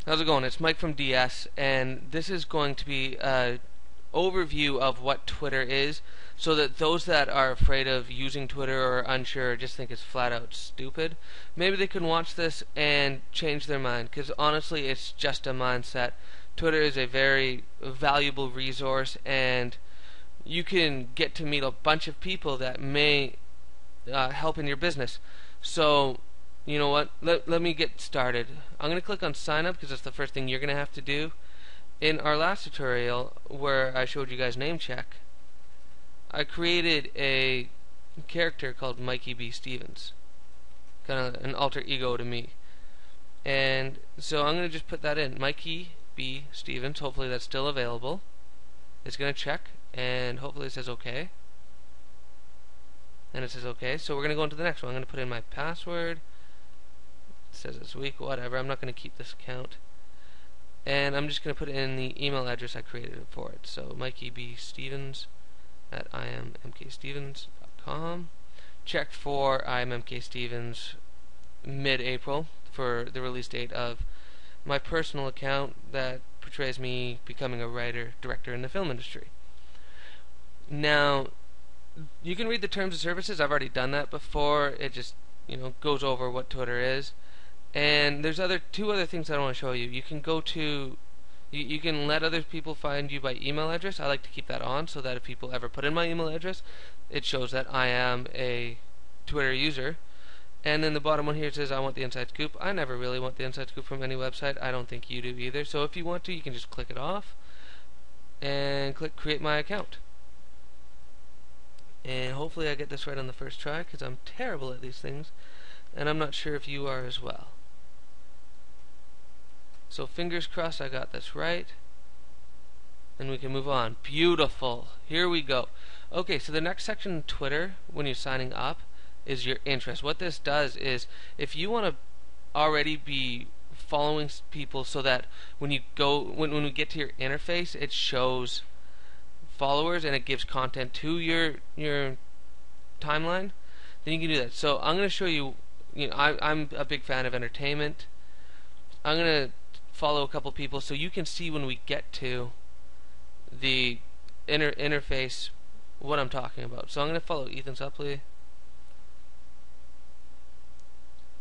How's it going? It's Mike from DS, and this is going to be an overview of what Twitter is, so that those that are afraid of using Twitter or unsure, or just think it's flat out stupid, maybe they can watch this and change their mind, because honestly it's just a mindset. Twitter is a very valuable resource, and you can get to meet a bunch of people that may help in your business. So you know what? Let me get started. I'm going to click on sign up because that's the first thing you're going to have to do. In our last tutorial where I showed you guys name check, I created a character called Mikey B. Stevens, kind of an alter ego to me. And so I'm going to just put that in, Mikey B. Stevens. Hopefully that's still available. It's going to check, and hopefully it says OK. And it says OK. So we're going to go into the next one. I'm going to put in my password. It says it's weak, whatever. I'm not going to keep this account. And I'm just going to put in the email address I created for it. So Mikey B. Stevens at immkstevens.com. Check for immkstevens mid-April for the release date of my personal account that portrays me becoming a writer, director in the film industry. Now, you can read the terms of services. I've already done that before. It just, goes over what Twitter is. And there's two other things I want to show you. You can go to, you can let other people find you by email address. I like to keep that on so that if people ever put in my email address, it shows that I am a Twitter user. And then the bottom one here says I want the inside scoop. I never really want the inside scoop from any website. I don't think you do either. So if you want to, you can just click it off and click create my account. And hopefully I get this right on the first try, because I'm terrible at these things, and I'm not sure if you are as well. So fingers crossed I got this right, and we can move on. Beautiful. Here we go. Okay, so the next section in Twitter when you're signing up is your interest. What this does is, if you want to already be following people so that when you go, when we get to your interface, it shows followers and it gives content to your timeline, then you can do that. So I'm going to show you, I'm a big fan of entertainment. I'm going to follow a couple people so you can see when we get to the interface what I'm talking about. So I'm going to follow Ethan Suppley.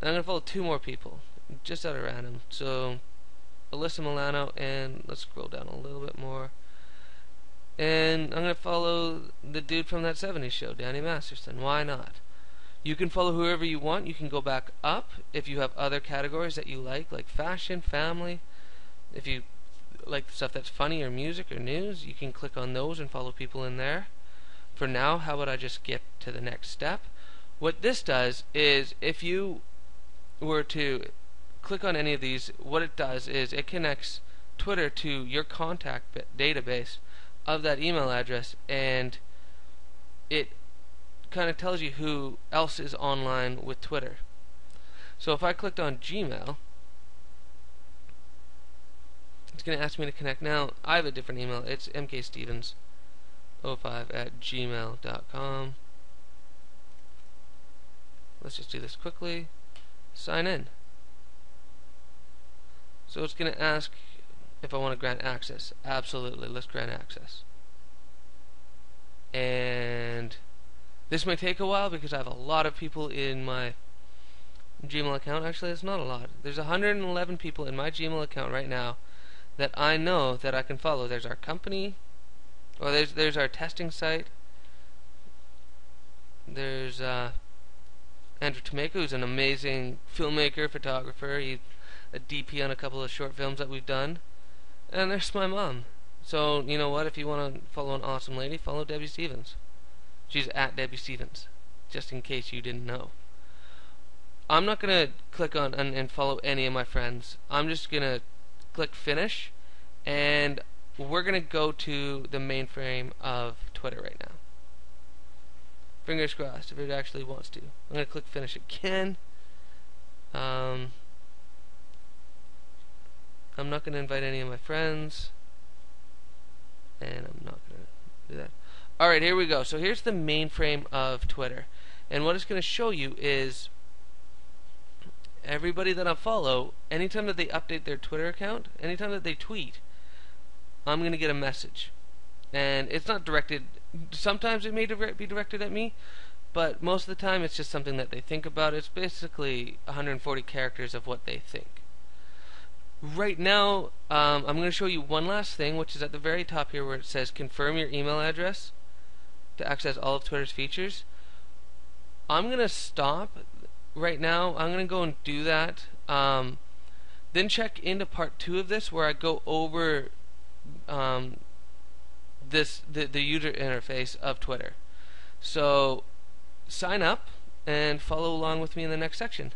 And I'm going to follow two more people, just out of random. So Alyssa Milano, and let's scroll down a little bit more. And I'm going to follow the dude from that 70s show, Danny Masterson. Why not? You can follow whoever you want. You can go back up if you have other categories that you like fashion, family. If you like stuff that's funny or music or news, you can click on those and follow people in there. For now, how about I just skip to the next step? What this does is, if you were to click on any of these, what it does is it connects Twitter to your contact database of that email address, and it kind of tells you who else is online with Twitter. So if I clicked on Gmail, it's going to ask me to connect. Now I have a different email. It's mkstevens05@gmail.com. Let's just do this quickly. Sign in. So it's going to ask if I want to grant access. Absolutely, let's grant access. And this may take a while because I have a lot of people in my Gmail account. Actually, it's not a lot. There's 111 people in my Gmail account right now that I know that I can follow. There's our company, or there's our testing site. There's Andrew Tomeka, who's an amazing filmmaker, photographer. He's a DP on a couple of short films that we've done. And there's my mom. So, you know what? If you want to follow an awesome lady, follow Debbie Stevens. She's at Debbie Stevens, just in case you didn't know. I'm not going to click on and follow any of my friends. I'm just going to click finish, and we're going to go to the mainframe of Twitter right now. Fingers crossed if it actually wants to. I'm going to click finish again. I'm not going to invite any of my friends, and I'm not going to do that. Alright, here we go. So here's the mainframe of Twitter, and what it's going to show you is everybody that I follow, anytime that they update their Twitter account, anytime that they tweet, I'm going to get a message. And it's not directed, sometimes it may be directed at me, but most of the time it's just something that they think about. It's basically 140 characters of what they think. Right now, I'm going to show you one last thing, which is at the very top here where it says confirm your email address to access all of Twitter's features. I'm going to stop right now. I'm going to go and do that. Then check into part 2 of this where I go over the user interface of Twitter. So sign up and follow along with me in the next section.